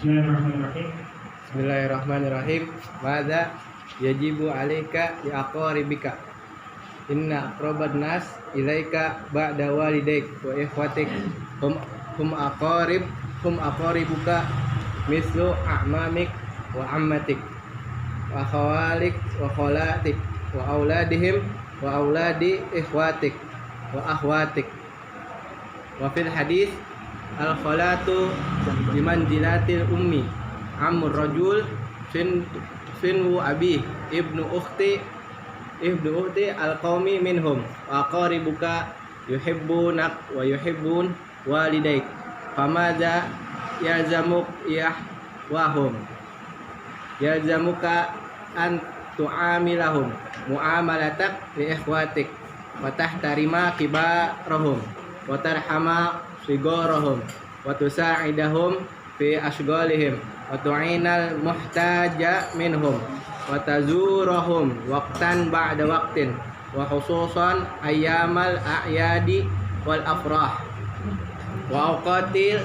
Bismillahirrahmanirrahim. Bismillahirrahmanirrahim. Mada yajibu alaika li aqribika. Inna aqraban nas ilaika ba'da walidaik wa ikhwatik hum aqaribuka mislu a'mamik wa ammatik wa khawalik wa khalatik wa auladihim wa auladi ikhwatik wa akhwatik. Wa fil hadis al khalatu bimanzilatil ummi amur rajul finwu abi ibnu ukhti al qaumi minhum wa qaribuka yuhibbunak wa yuhibbun walidaik famadza yalzamuk wahum yalzamuka an tu'amilahum muamalatak li ikhwatik wa tahtarima kibarahum wa tarhama sigorahum wa tusa'idahum fi asghalihim wa tu'inal muhtaja minhum wa tazurahum waqtan ba'da waqtin wa khususan ayyamal a'yadi wal afrah wa awqatil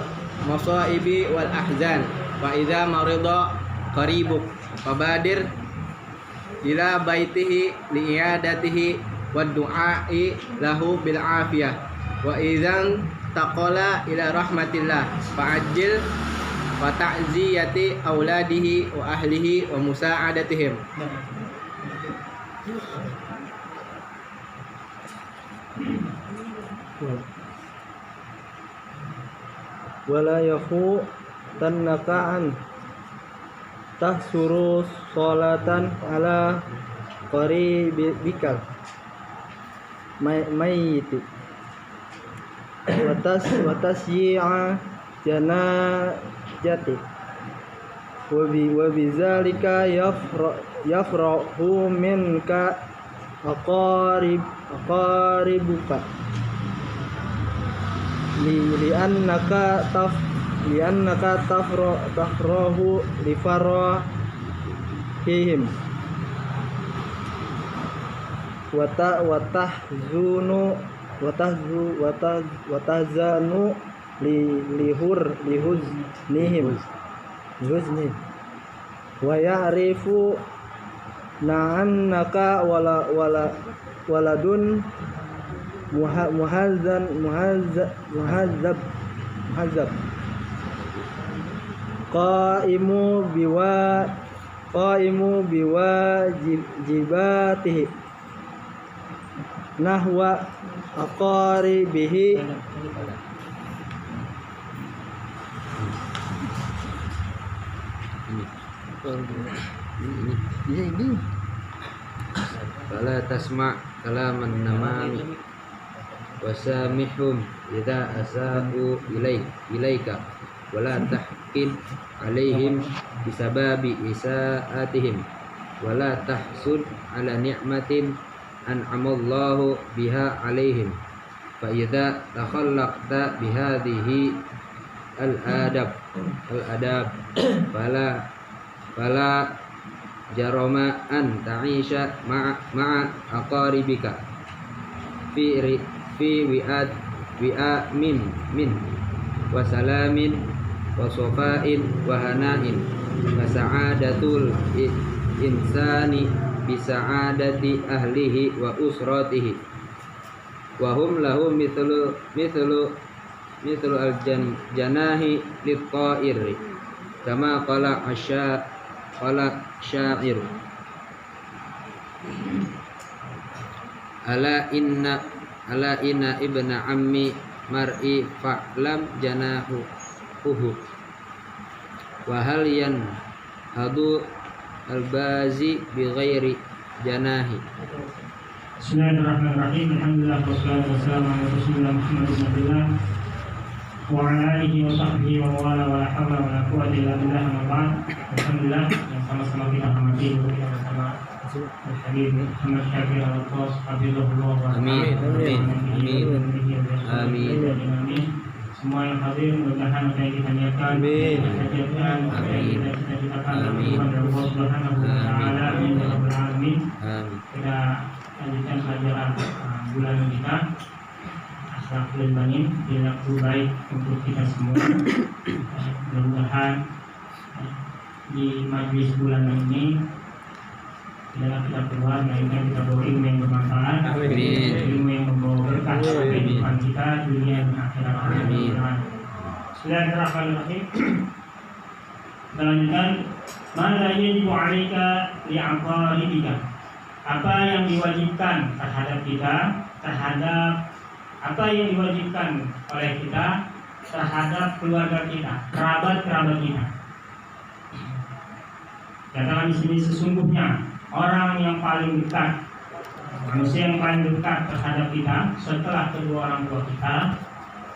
masaibi wal ahzan wa idza marida qaribuk fabadir ila baitihi li iadatihi wad du'ai lahu bil afiyah wa idzan taqala ila rahmatillah fa'ajil wa ta'ziyati auladihi wa ahlihi wa musa'adatihim. Wala yakhu tanaka'an tahsuru sholatan ala qaribika mayyiti watas yi'a janajati wa bizalika yafrahu minka aqaribuka li'annaka tafrahu li farahihim watahzanu lihuznihim wa ya'rifu na'annaka waladun muhazzab qaimu biwajibatihi nahwa aqaribihi ini fala tasma' kalaman namami wasamihum idza asa'u ilaika wala tahqin alaihim bisababi isa'atihim wala tahsud ala ni'matin an'amallahu biha alaihim fa idza takhallaqta bihadhihi al-adab fala jarama an ta'isha ma'a aqaribika fi wi'amin min wa salamin wa sofa'in wa hana'in wa sa'adatul insani bi sa'adati ahlihi wa usratihi wa hum lahu mithlu al-janahi lit-ta'iri kama qala syair ala inna ibna ammi mar'i fa'lam janahu wa hal yanhadu al-bazi bi ghairi janahi. Bismillahirrahmanirrahim. Alhamdulillah wassalatu wassalamu ala Rasulillah Muhammad sallallahu wa ala alihi wa sahbihi wa wala wa la hawla wa la quwwata illa billah amma ba'd. Alhamdulillah yang sama-sama kita hormati bersama Al-Habib Muhammad Syakir Al-Atas hafizahullah wa Amin. Semua yang hadir mudah-mudahan apa yang kita niatkan kesejahteraan apa yang kita cita-citakan kepada Allah Subhanahu wa taala amin ya rabbal alamin. Kita lanjutkan pelajaran bulan kita Akhlakul Banin, perilaku baik untuk kita semua. Mudah-mudahan di majelis bulan ini adalah kita keluar melainkan kita bawa ilmu yang bermanfaat, Amin. ilmu yang membawa berkah pada kehidupan kita dunia dan akhirat. Amin. Bismillahirrahmanirrahim. Kita lanjutkan. Mala yajibu 'alaika li'aqaribika. Apa yang diwajibkan terhadap kita, terhadap apa yang diwajibkan oleh kita terhadap keluarga kita, kerabat-kerabat kita. Katakan di sini sesungguhnya orang yang paling dekat, manusia yang paling dekat terhadap kita setelah kedua orang tua kita,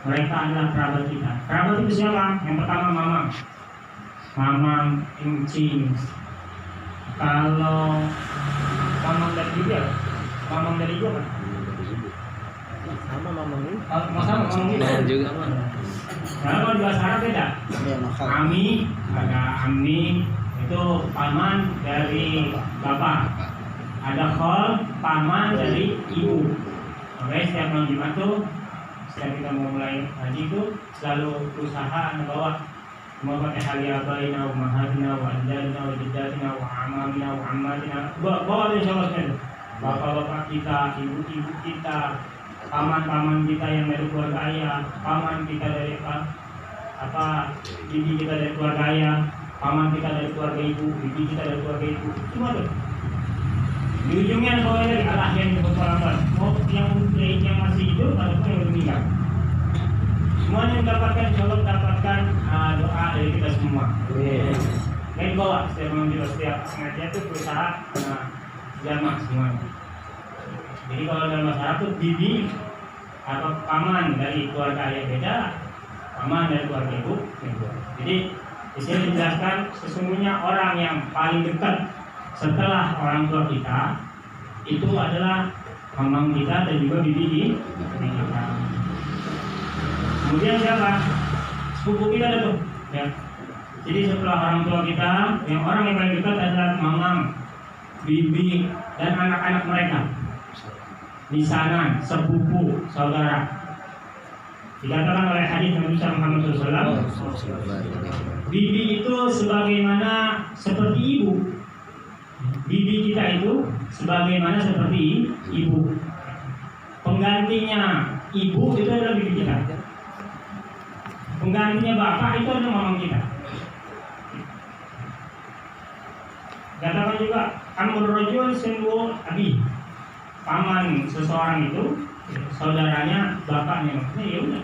mereka adalah kerabat kita. Kerabat itu siapa? Yang pertama mamang, mamang, encing. Kalau mamang dari ibu, mamang dari ibu kan? Sama mamang ini. Sama mamang itu. Juga. Nah, kalau di bahasa Arab beda. Ami, ada ami itu paman dari bapak. Ada khol, paman dari ibu. Oke, setiap malam Jumat tuh, setiap kita mau mulai haji itu selalu usaha bawa Fatihah li abaina wa ummahatina wa ajdadina wa jaddatina wa amamina wa ammatina. Bawa insyaallah sekalian. Bapak-bapak kita, ibu-ibu kita, paman-paman kita yang dari keluarga ayah, paman kita dari bibi kita dari keluarga ayah, paman kita dari keluarga ibu, bibi kita dari keluarga ibu, semua tuh. Di ujungnya kalau dari Allah yang berpengalaman, mau yang masih hidup ataupun yang meninggal, semuanya mendapatkan, insyaallah mendapatkan doa dari kita semua. Baik bawa setiap mengambil setiap sengaja itu berusaha jamaah semuanya. Jadi kalau dalam bahasa Arab itu bibi atau paman dari keluarga ayah beda, paman dari keluarga ibu beda. Jadi di sini dijelaskan sesungguhnya orang yang paling dekat setelah orang tua kita itu adalah mamang kita dan juga bibi kita. Kemudian siapa? Sepupu kita ada tuh. Ya. Jadi setelah orang tua kita, yang orang yang paling dekat adalah mamang, bibi dan anak-anak mereka. Misanan, sepupu, saudara. Dikatakan oleh hadis Nabi Muhammad SAW, bibi itu sebagaimana seperti ibu. Bibi kita itu sebagaimana seperti ibu. Penggantinya ibu itu adalah bibi kita. Penggantinya bapak itu adalah mamang kita. Katakan juga amrul rajul sinu abi. Paman seseorang itu saudaranya bapaknya, maksudnya ya udah.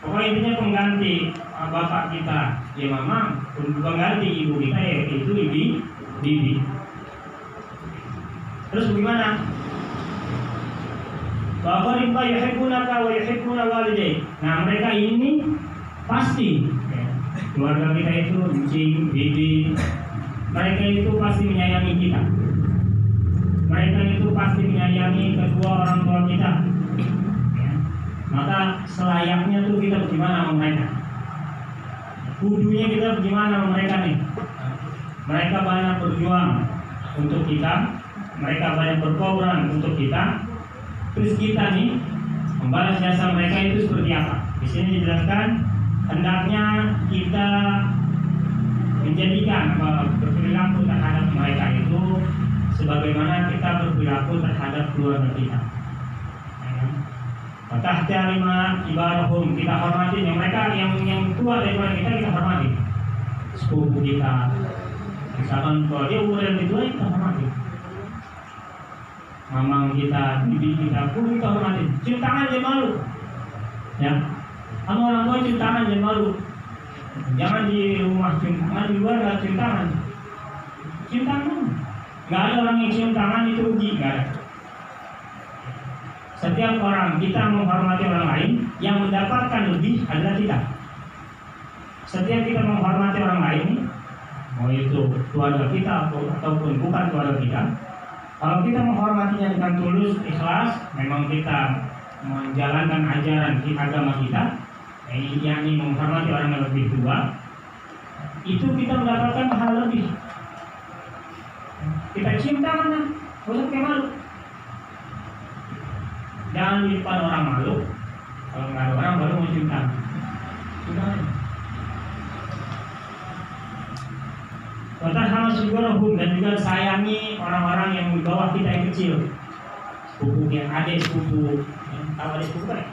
Pokoknya intinya pengganti bapak kita ya mamang, pengganti ibu kita yaitu bibi. Terus bagaimana? Baqaribka yuhibbunaka wa yuhibbuna walidayk. Nah, mereka ini pasti keluarga kita itu encing, bibi, mereka itu pasti menyayangi kita. Mereka itu pasti menyayangi kedua orang tua kita. Maka selayaknya tuh kita bagaimana sama mereka? Kudunya kita bagaimana sama mereka nih? Mereka banyak berjuang untuk kita, mereka banyak berkorban untuk kita. Terus kita nih membalas jasa mereka itu seperti apa? Di sini dijelaskan hendaknya kita menjadikan berperilaku terhadap mereka itu sebagaimana kita berperilaku terhadap keluarga kita. Fatah lima ibarahum, kita hormati yang mereka yang tua daripada kita hormati. Sepupu kita, misalkan kalau dia umur yang tua kita hormati. Mamang kita, bibi kita, pun kita hormati. Cium tangan jangan malu, ya. Kamu orang tua cium tangan jangan malu. Jangan di rumah cium tangan, di luar nggak cium tangan. Cium tangan. Nggak ada orang yang cium tangan itu rugi, nggak ada. Setiap orang kita menghormati orang lain, yang mendapatkan lebih adalah kita. Setiap kita menghormati orang lain, mau itu keluarga kita ataupun bukan keluarga kita, kalau kita menghormatinya dengan tulus, ikhlas, memang kita menjalankan ajaran agama kita, yakni menghormati orang yang lebih tua, itu kita mendapatkan hal lebih. Kita cium tangan, nggak usah pakai malu. Jangan di depan orang malu. Kalau nggak ada orang baru mau cium tangan. sugurahum, dan juga sayangi orang-orang yang di bawah kita yang kecil, sepupu yang adik sepupu, tahu adik sepupu kan?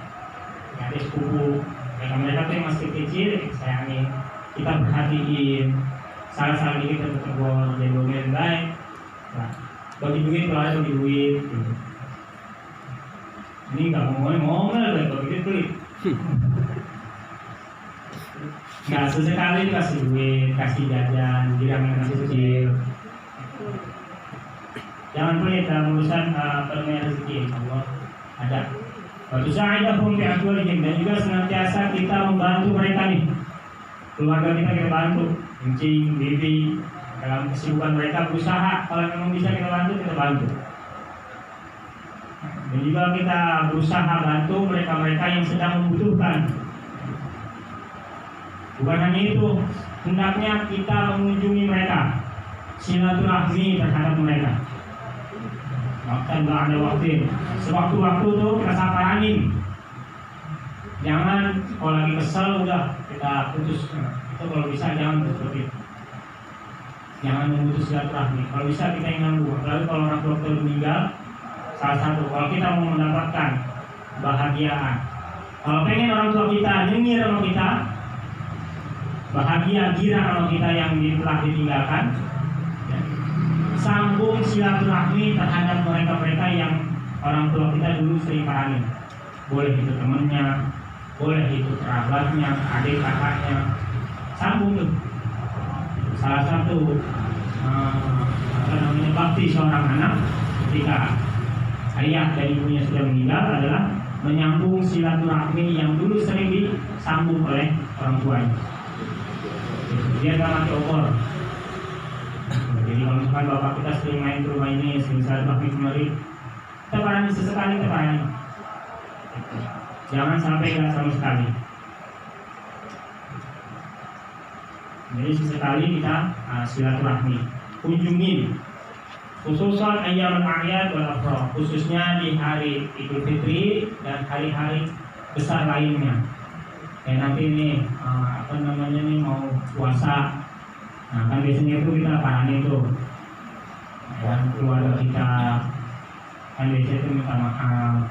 Ya, adik sepupu, mereka tuh yang masih kecil kita sayangi, kita perhatiin, salah kita tegur, jadi ngomel baik, nah, bagi duit kalau ada bagi duit, gitu. Ini nggak ngomel bagi duit pelit. Nggak sesekali kasih duit, kasih jajan, girang yang masih kecil. Jangan pelit dalam urusan permainan rezeki. Allah ada. Waktu sa'idahum bi'aqwalihim, dan juga senantiasa kita membantu mereka nih. Keluarga kita bantu, kencing, bibi, dalam kesibukan mereka berusaha. Kalau memang bisa kita bantu. Dan juga kita berusaha bantu mereka-mereka yang sedang membutuhkan. Bukan hanya itu, hendaknya kita mengunjungi mereka, silaturahmi terhadap mereka. Waktu ada waktu, sewaktu-waktu tuh kita saparanin. Jangan kalau lagi kesel udah kita putus. Itu kalau bisa jangan seperti itu. Jangan memutus silaturahmi. Kalau bisa kita yang nanggung. Lalu kalau orang tua kita meninggal, salah satu kalau kita mau mendapatkan kebahagiaan, kalau pengen orang tua kita nyengir sama kita, bahagia girang sama kita yang telah ditinggalkan, ya, sambung silaturahmi terhadap mereka-mereka yang orang tua kita dulu sering parahin. Boleh itu temannya, boleh itu kerabatnya, adik kakaknya, sambung tuh. Salah satu bakti seorang anak ketika ayah dan ibunya sudah meninggal adalah menyambung silaturahmi yang dulu sering disambung oleh orang tuanya. Dia gak mati opor. Jadi kalau misalkan bapak kita sering main ke rumah ini, sering silaturahmi kemari, kita parani sesekali, kita parani. Jangan sampai gak sama sekali. Jadi sesekali kita silaturahmi, kunjungin, khususan ayam al-a'yad wal afrah, khususnya di hari Idul Fitri dan hari-hari besar lainnya. Kayak nanti nih mau puasa, nah kan biasanya itu kita parani itu, dan keluarga kita kan biasanya itu minta maaf,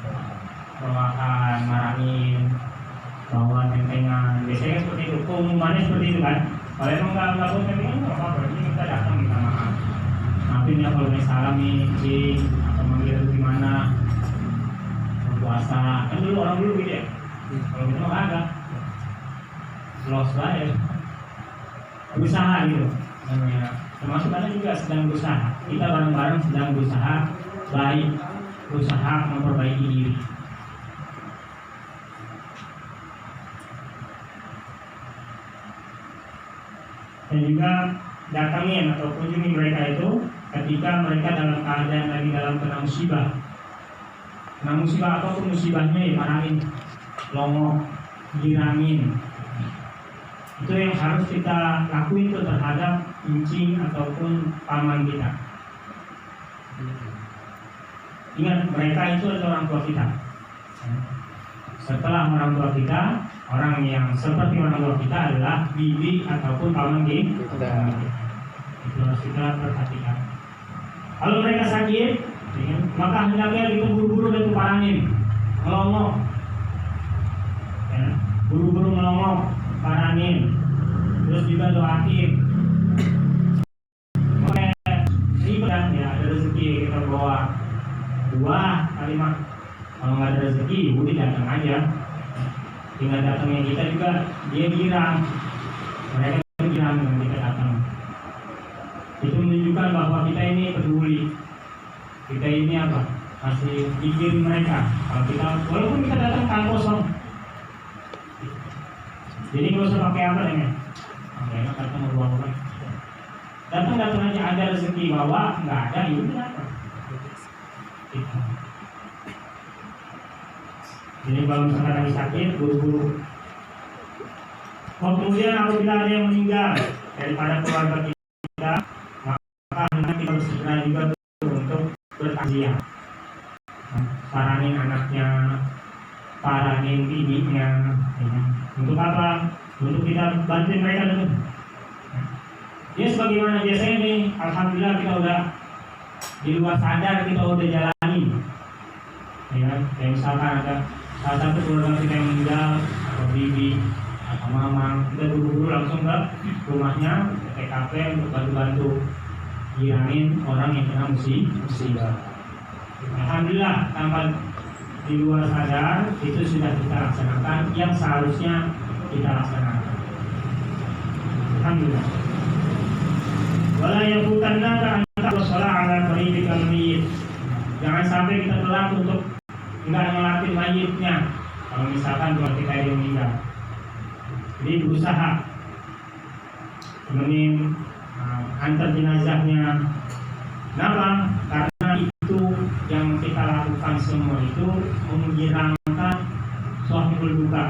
bawakan, marahin, bawa tentengan, biasanya seperti itu, keumumannya seperti itu kan. Kalau emang nggak bawa tentengan nggak apa-apa, ini kita datang minta maaf, maafin ya kalau misalnya salah nih, cing, atau manggil itu gimana, puasa, kan dulu orang dulu gitu ya, kalau gitu nggak ada. Los lah ya, berusaha gitu namanya. Termasuk Anda juga sedang berusaha. Kita bareng-bareng sedang berusaha baik, berusaha memperbaiki diri. Dan juga datangin atau kunjungi mereka itu ketika mereka dalam keadaan lagi dalam kena musibah. Kena musibah apapun musibahnya, ya marahin, longok, girangin. Itu yang harus kita lakuin itu terhadap incing ataupun paman kita. Ingat, mereka itu adalah orang tua kita. Setelah orang tua kita, orang yang seperti orang tua kita adalah bibi ataupun paman kita. Itu harus kita perhatikan. Kalau mereka sakit, maka hendaknya kita buru-buru dan parangin, melongok, ya, buru-buru melongok, parangin, terus juga doain. Ribet ya, ada rezeki kita bawa buah kalimat. Kalau nggak ada rezeki, udah datang aja. Tinggal datangnya kita juga dia girang, mereka girang dengan kita datang. Itu menunjukkan bahwa kita ini peduli. Kita ini apa? Masih pikir mereka. Kalau kita, walaupun kita datang tanpa kosong. Jadi nggak usah pakai apa ya? Enak datang berbuat apa? Datang aja, ada rezeki, bawa, nggak ada, yaudah datang. Jadi kalau misalkan lagi sakit, buru-buru. Kemudian apabila ada yang meninggal daripada keluarga kita, maka kita harus segera juga untuk bertakziah. Paranin anaknya, paranin bibinya. Untuk apa? Untuk kita bantu mereka dulu. Dia sebagaimana biasanya nih, alhamdulillah kita udah di luar sadar, kita udah jalani. Ya, kayak misalkan ada salah satu keluarga kita yang meninggal, atau bibi, atau mama, kita buru-buru langsung ke rumahnya, ke TKP untuk bantu-bantu ngilangin orang yang kena musibah. Alhamdulillah, tanpa di luar sadar itu sudah kita laksanakan yang seharusnya kita laksanakan. Alhamdulillah. Wala yakutannaka anta wasala ala qaribikal mayyit. Jangan sampai kita telat untuk enggak ngelatin mayitnya. Kalau misalkan keluarga kita yang meninggal, jadi berusaha temenin, antar jenazahnya. Kenapa? Karena itu yang kita lakukan semua itu menghilangkan suatu duka.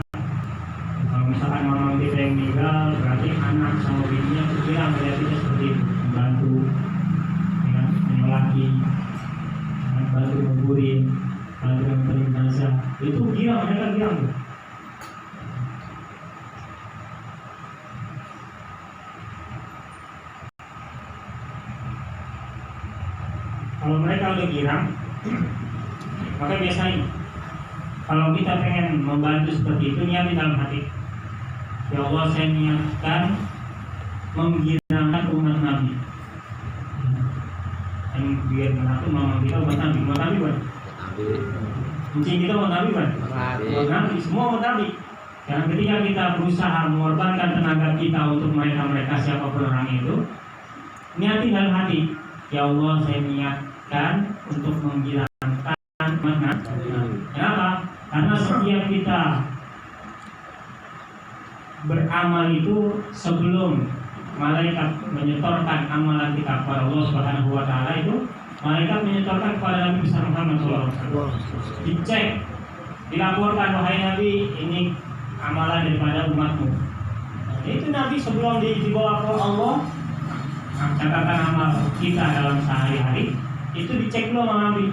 Kalau misalkan mama kita yang meninggal, berarti anak sama bininya kira melihat kita seperti itu, membantu, ya, menyolati, bantu menguburin, bantu memberi jenazah. Itu girang, mereka girang. Kalau mereka udah girang, maka biasanya kalau kita pengen membantu seperti itu, niatin dalam hati, ya Allah, saya niatkan menggirangkan umat Nabi. Dan biar mengaku mama kita umat Nabi bukan? Kuncing kita umat Nabi bukan? Umat Nabi, semua umat Nabi. Dan ketika kita berusaha mengorbankan tenaga kita untuk mereka siapapun orang itu, niatin dalam hati, ya Allah, saya niatkan untuk menghilangkan umat Nabi. Kenapa? Karena setiap kita beramal itu sebelum malaikat menyetorkan amalan kita kepada Allah Subhanahu wa taala, itu malaikat menyetorkan kepada Nabi besar Muhammad SAW. Dicek, dilaporkan, wahai Nabi, ini amalan daripada umatmu. Itu Nabi sebelum dibawa ke Allah, catatan amal kita dalam sehari-hari itu dicek dulu sama Nabi.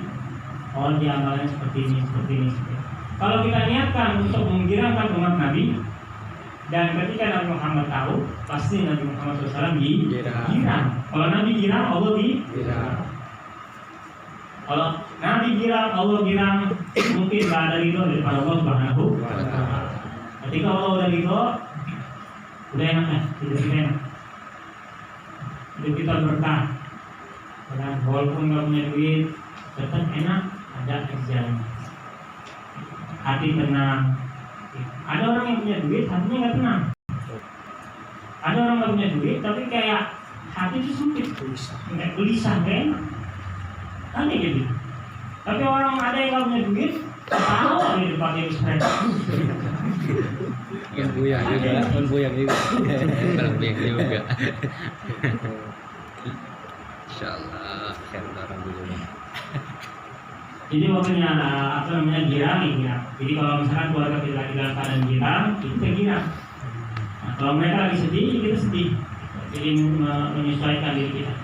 Oh, dia amalnya seperti ini, seperti ini, seperti ini. Kalau kita niatkan untuk menggirangkan umat Nabi, dan ketika Nabi Muhammad tahu, pasti Nabi Muhammad SAW girang. Kalau Nabi girang, Allah girang. Kalau Nabi girang, Allah girang, mungkin gak ada ridho daripada Allah Subhanahu wa taala. Ketika Allah udah ridho, udah enak ya, hidup kita enak, hidup kita berkah. Dan walaupun gak punya duit, tetap enak, ada kerjaan, hati tenang. Ada orang yang punya duit, hatinya nggak tenang. Ada orang nggak punya duit, tapi kayak hati itu sempit, kayak gelisah, kayak enak. Aneh gitu. Tapi orang ada yang nggak punya duit, tahu dia dipakai mereka. Buyang juga. Insyaallah, alhamdulillah. Jadi waktunya girang. Jadi kalau misalkan keluarga kita lagi dalam keadaan girang, kita girang. Nah, kalau mereka lagi sedih, kita sedih. Jadi menyesuaikan diri kita.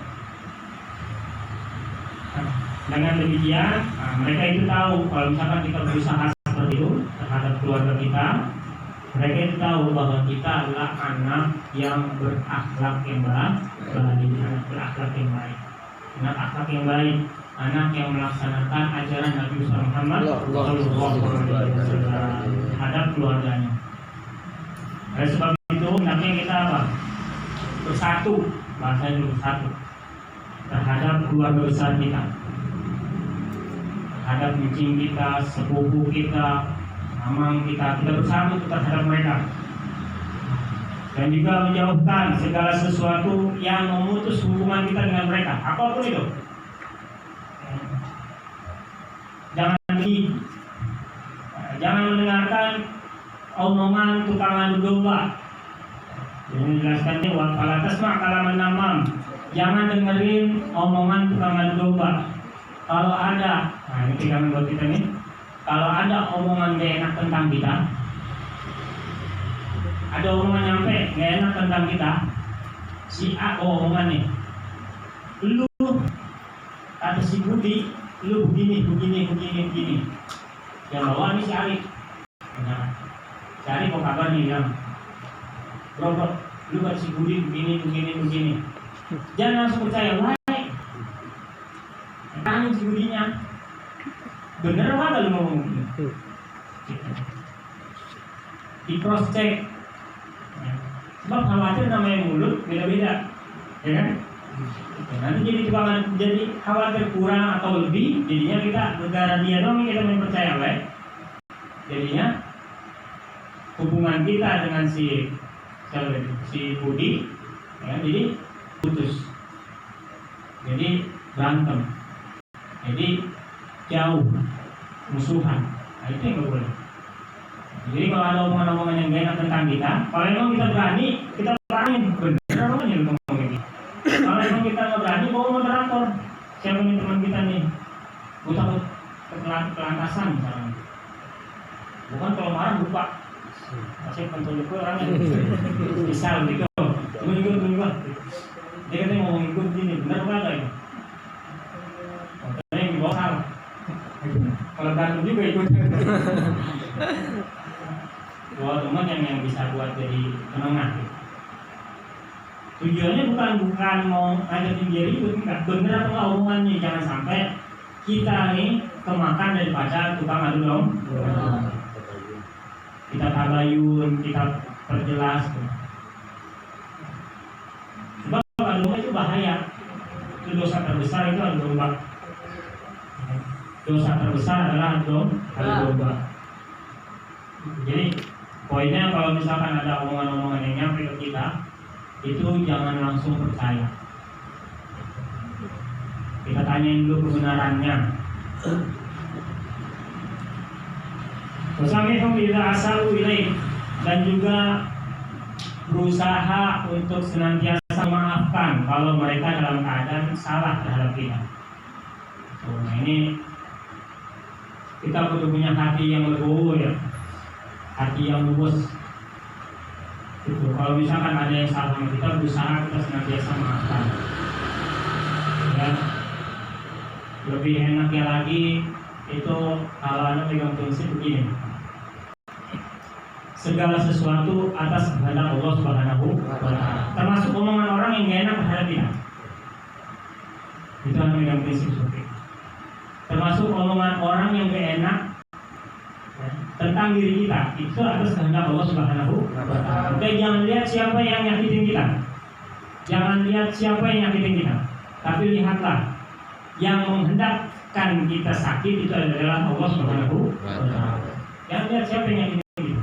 Nah, dengan demikian, mereka itu tahu kalau misalkan kita berusaha seperti itu terhadap keluarga kita, mereka itu tahu bahwa kita adalah anak yang berakhlak yang baik, anak berakhlak yang baik, anak akhlak yang baik, anak yang melaksanakan ajaran Nabi Muhammad terhadap keluarganya. Oleh sebab itu, hendaknya kita apa? Bersatu, bahasanya bersatu terhadap keluarga besar kita, terhadap kucing kita, sepupu kita, mamang kita bersatu terhadap mereka. Dan juga menjauhkan segala sesuatu yang memutus hubungan kita dengan mereka, apapun itu. Jangan mendengarkan omongan tukang adu domba. Jadi menjelaskannya, wala tasma' kalaman namam. Jangan dengerin omongan tukang adu domba. Kalau ada, nah ini pegangan buat kita nih. Kalau ada omongan gak enak tentang kita, ada omongan nyampe gak enak tentang kita, si A omongan nih, lu kata si Budi, lu begini. Yang bawa ini si Arif. Nah, si Arif kok kabar nih bilang, bro, lu kan si Budi begini. Jangan langsung percaya, wah, tanya si Budinya, bener apa lu ngomong gitu? Di cross check, sebab khawatir namanya mulut beda-beda, ya kan? Nanti jadi khawatir kurang atau lebih, jadinya kita negara dia dong kita percaya, baik. Jadinya hubungan kita dengan si Budi, ya, jadi putus, jadi berantem, jadi jauh, musuhan. Nah, itu yang nggak boleh. Jadi kalau ada omongan-omongan yang gak enak tentang kita, kalau emang kita berani, kita berani bener apa nih ngomong ini. Kalau emang kita nggak berani, bawa moderator. Siapa nih teman kita nih? Gue takut kelantasan misalnya. Bukan kalau marah lupa. Masih pentunjuk gue orangnya misal gitu. Tunggu. Dia katanya ngomong ikut gini, bener apa enggak ini? Katanya yang dibawa salah. Kalau berantem juga ikut. Bawa teman yang bisa buat jadi penengah. Tujuannya bukan mau ngajakin dia ikut, enggak. Bener apa enggak omongannya, jangan sampai kita nih kemakan daripada tukang adu domba. Kita tabayun, kita perjelas. Sebab adu domba itu bahaya. Itu dosa terbesar itu adu domba. Dosa terbesar adalah adu domba. Jadi poinnya kalau misalkan ada omongan-omongan yang nyampe ke kita, itu jangan langsung percaya. Kita tanyain dulu kebenarannya. Wasamihum idza asalu ilaih, dan juga berusaha untuk senantiasa memaafkan kalau mereka dalam keadaan salah terhadap kita. Nah ini kita perlu punya hati yang legowo ya, hati yang luwes. Gitu. Kalau misalkan ada yang salah sama kita, berusaha kita senantiasa memaafkan. Ya. Lebih enaknya lagi itu kalau Anda pegang prinsip begini. Segala sesuatu atas kehendak Allah Subhanahu wa Ta'ala, termasuk omongan orang yang gak enak terhadap kita. Itu Anda pegang prinsip seperti itu. Termasuk omongan orang yang gak enak tentang diri kita, itu atas kehendak Allah Subhanahu wa Ta'ala. Oke, jangan lihat siapa yang nyakitin kita. Jangan lihat siapa yang nyakitin kita. Tapi lihatlah yang menghendakkan kita sakit itu adalah Allah Subhanahu wa Ta'ala. Jangan lihat siapa yang nyakitin kita.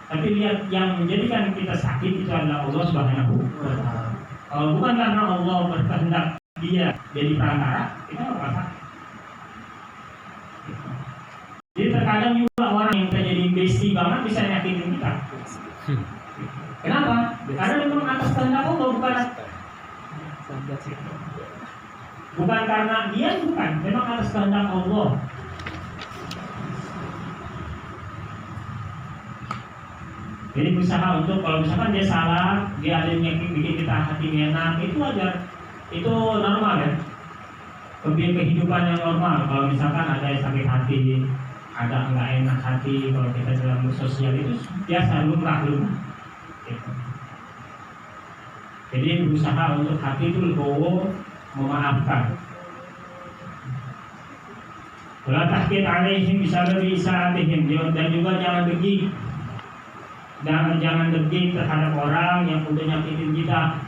Tapi lihat yang menjadikan kita sakit itu adalah Allah Subhanahu wa Ta'ala. Kalau bukan karena Allah berkehendak dia jadi perantara, kita nggak bakal sakit. Jadi terkadang juga orang yang terjadi bestie banget bisa nyakitin kita. Kenapa? Karena memang atas kehendak Allah, bukan karena dia, bukan. Memang atas kehendak Allah. Jadi berusaha untuk kalau misalkan dia salah, dia ada yang bikin kita hati enak, itu wajar, itu normal ya. Kehidupan yang normal. Kalau misalkan ada yang sakit hati, ada nggak enak hati, kalau kita dalam sosial itu biasa, lumrah. Gitu. Jadi berusaha untuk hati itu legowo, memaafkan. Wala tahqir alaihim bisababi isaatihim, dan juga jangan degil. Jangan degil terhadap orang yang udah nyakitin kita.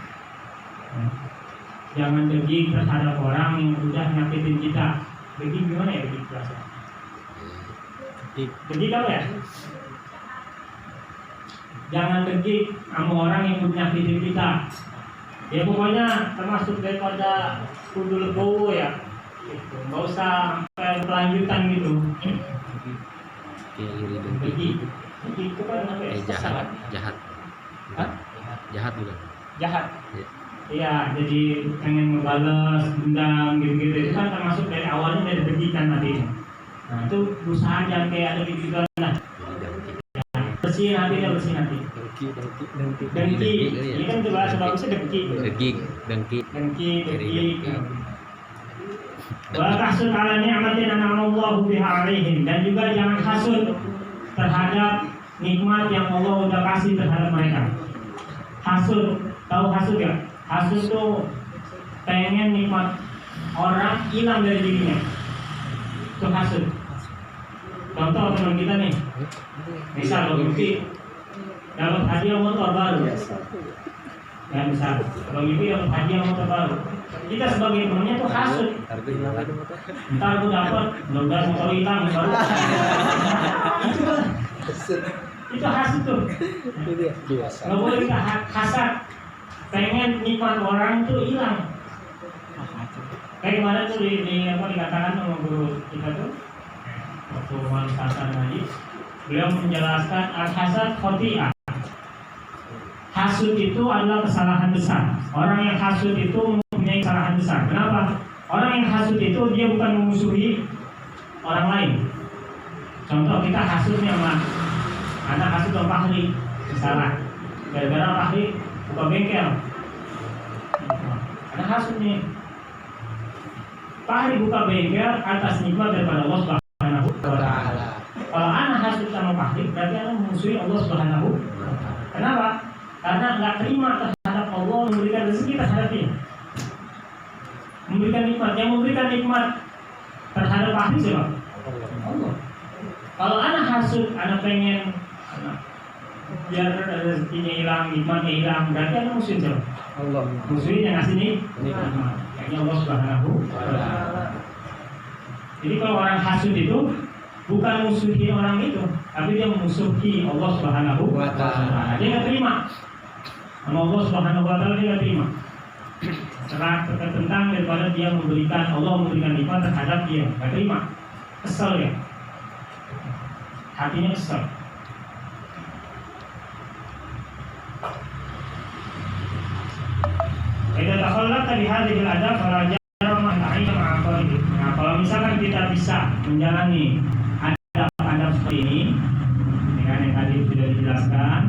Jangan degil terhadap orang yang udah nyakitin kita. Degil gimana ya degil bahasa? Degil apa ya? Jangan degil sama orang yang udah nyakitin kita. Ya pokoknya termasuk daripada kudu legowo ya. Nggak usah sampai berlanjutan gitu. Degil. Itu kan apa ya? Jahat. Hah? Jahat juga. Jahat. Iya, jadi pengen ngebales, dendam gitu-gitu. Itu kan termasuk dari awalnya dari dengki tadi. Nah itu berusaha jangan kayak ada gitu lah. Bersih hatinya, bersih hati. Dengki. Ini kan coba bagusnya dengki. Dengki. Wala tahsud ala ni'matin an'amallahu biha 'alaihim, dan juga jangan hasud terhadap nikmat yang Allah udah kasih terhadap mereka. Hasud, tahu hasud ya? Hasud tuh pengen nikmat orang hilang dari dirinya. Itu hasud. Contoh teman kita nih, misal Bang Yufi dapat hadiah motor baru. Ya misal Bang Yufi dapat hadiah motor baru. Kita sebagai temannya tuh hasud. Ntar aku dapat, mudah-mudahan motor hilang baru. Itu hasud tuh. Nggak boleh kita hasad. Pengen nikmat orang tuh hilang. Kayak kemarin tuh dikatakan sama guru kita tuh waktu Hasan Haji, beliau menjelaskan al-hasad khoti'ah. Hasud itu adalah kesalahan besar. Orang yang hasud itu mempunyai kesalahan besar. Kenapa? Orang yang hasud itu dia bukan memusuhi orang lain. Contoh kita hasud nih sama anak hasud sama Fahri, salah. Gara-gara Fahri buka bengkel. Anak hasud nih. Fahri buka bengkel atas nikmat daripada Allah Subhanahu wa Ta'ala. Kalau anak hasud sama Fahri, berarti anak memusuhi Allah Subhanahu wa Ta'ala. Kenapa? Karena nggak terima terhadap Allah memberikan rezeki terhadap dia, memberikan nikmat. Yang memberikan nikmat terhadap Fahri siapa? Allah. Kalau anak hasud, anak pengen biar rezekinya hilang, nikmatnya hilang, berarti anak musuh siapa? Allah. Musuhnya yang ngasih nikmat. Kayaknya Allah Subhanahu wa Ta'ala. Jadi kalau orang hasud itu bukan musuhi orang itu, tapi dia memusuhi Allah Subhanahu wa Ta'ala. Dia nggak terima sama Allah Subhanahu wa Ta'ala, dia nggak terima. Tertentang daripada dia memberikan, Allah memberikan nikmat terhadap dia, nggak terima, kesel ya, hatinya kesel. Nah, kalau misalkan kita bisa menjalani adab seperti ini dengan yang tadi sudah dijelaskan,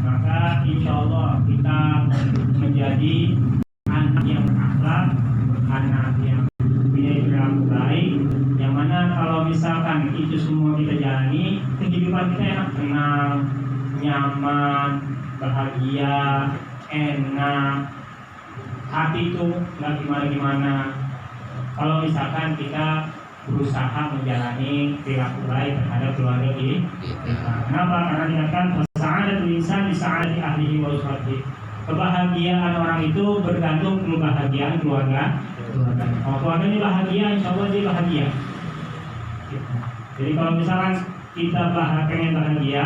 maka insya Allah kita menjadi anak yang berakhlak, anak yang punya perilaku baik, yang mana kalau misalkan itu semua kita jalani, kehidupan kita enak, tenang, nyaman, bahagia, enak, hati itu nggak gimana-gimana. Kalau misalkan kita berusaha menjalani perilaku baik terhadap keluarga kita. Kenapa? Karena dikatakan sa'adatul insan bi sa'adati ahlihi wa usratihi. Kebahagiaan orang itu bergantung kebahagiaan keluarga. Kalau keluarganya bahagia, insya Allah dia bahagia. Jadi kalau misalkan kita pengen bahagia,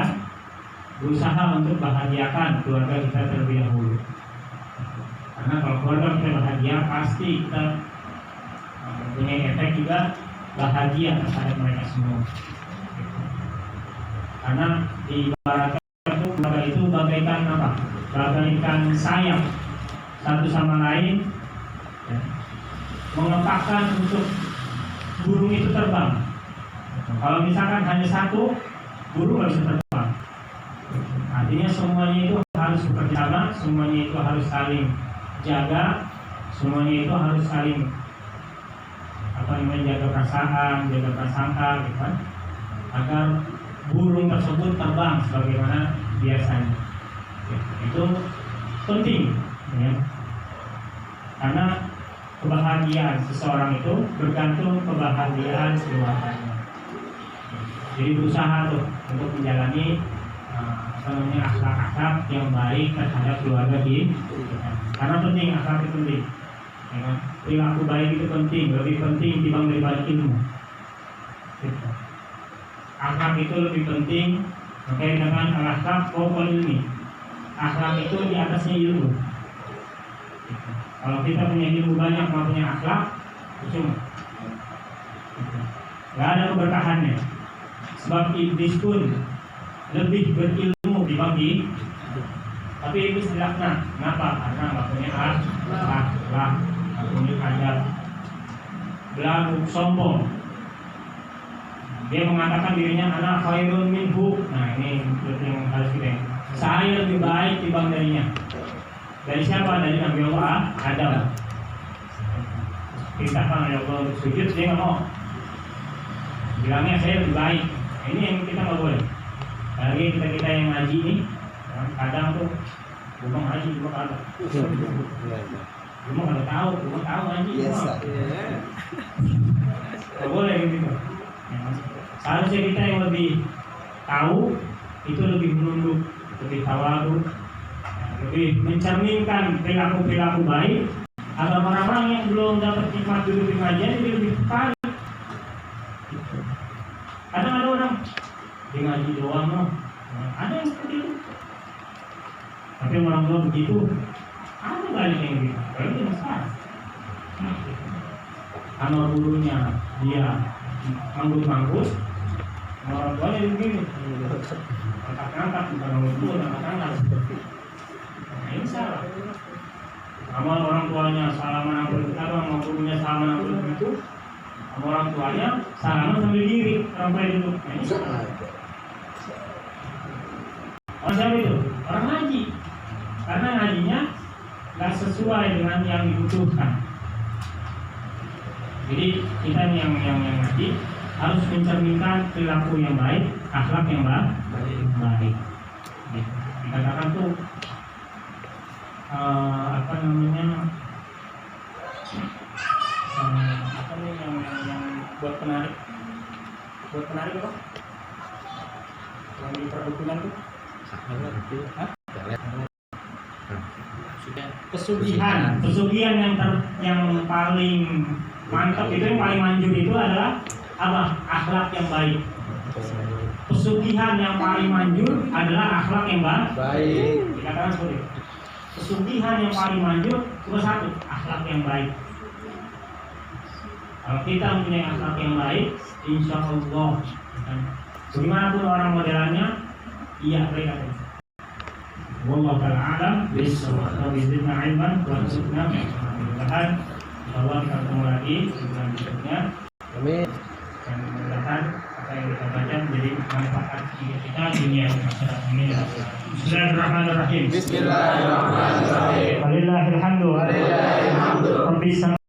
berusaha untuk bahagiakan keluarga kita terlebih dahulu. Karena kalau keluarga kita bahagia, pasti kita punya efek juga bahagia terhadap mereka semua. Karena diibaratkan keluarga itu bagaikan apa? Bagaikan sayap satu sama lain, ya, mengepakkan untuk burung itu terbang. Kalau misalkan hanya satu, burung nggak bisa terbang. Artinya semuanya itu harus bekerjasama, semuanya itu harus saling jaga, semuanya itu harus saling jaga perasaan, jaga prasangka, gitu kan? Agar burung tersebut terbang sebagaimana biasanya. Ya, itu penting, ya. Karena kebahagiaan seseorang itu bergantung kebahagiaan keluarganya. Jadi berusaha tuh untuk menjalani akhlak-akhlak yang baik terhadap keluarga kita. Karena penting, akhlak itu penting. Ya, perilaku baik itu penting, lebih penting dibanding daripada ilmu. Akhlak itu lebih penting, makanya dengan akhlak pokok ilmi. Akhlak itu di atasnya ilmu. Kalau kita punya ilmu banyak, mau punya akhlak, cuma nggak ada keberkahannya. Sebab iblis pun lebih berilmu dibanding, tapi iblis tidak pernah. Kenapa? Karena nggak punya akhlak, nggak punya adab, belagu, sombong. Dia mengatakan dirinya anak khairun minhu. Nah ini yang harus kita. Saya lebih baik dibanding darinya. Dari siapa? Dari Nabi Allah Adam. Kita kan Nabi Allah untuk sujud, dia nggak mau. Bilangnya saya lebih baik. Ini yang kita nggak boleh. Lagi kita yang ngaji ini, kadang tuh Gua ngaji gua kagak. Gua kagak tahu, gua tahu ngaji. Gak boleh gitu. Seharusnya kita yang lebih tahu itu lebih menunduk, lebih tawadu, lebih mencerminkan perilaku baik agar orang-orang yang belum dapat nikmat duduk di kajian itu lebih tertarik. Kadang ada orang di ngaji doang loh, ada yang seperti itu. Tapi orang tua begitu, ada banyak yang gitu. Kalau itu masalah. Sama gurunya dia manggut-manggut, orang tuanya begini, angkat-angkat bukan orang tua, angkat-angkat seperti. Nah ini salah. Sama orang tuanya salaman angkut, sama gurunya salaman angkut begitu. Sama orang tuanya salaman sambil diri orang tua itu. Nah ini salah. Orang siapa itu? Orang ngaji. Karena ngajinya nggak sesuai dengan yang dibutuhkan. Jadi kita yang ngaji harus mencerminkan perilaku yang baik, akhlak yang baik. Dikatakan tuh apa namanya yang buat penarik apa? Yang di perdukunan tuh? Pesugihan yang paling mantap itu, yang paling manjur itu adalah apa? Akhlak yang baik. Pesugihan yang paling manjur adalah akhlak yang baik. Dikatakan seperti itu. Pesugihan yang paling manjur cuma satu, akhlak yang baik. Kalau kita mempunyai akhlak yang baik, insya Allah, bagaimanapun orang modelannya, iya mereka. Wallahu ta'ala a'lam bishawab. Wabizidna ilman wa rizqna. Mudah-mudahan insyaallah kita ketemu lagi di bulan berikutnya. Amin. Dan mudah-mudahan apa yang kita baca menjadi manfaat bagi kita dunia dan akhirat. Amin. Bismillahirrahmanirrahim. Bismillahirrahmanirrahim. Walillahilhamdu. Rabbis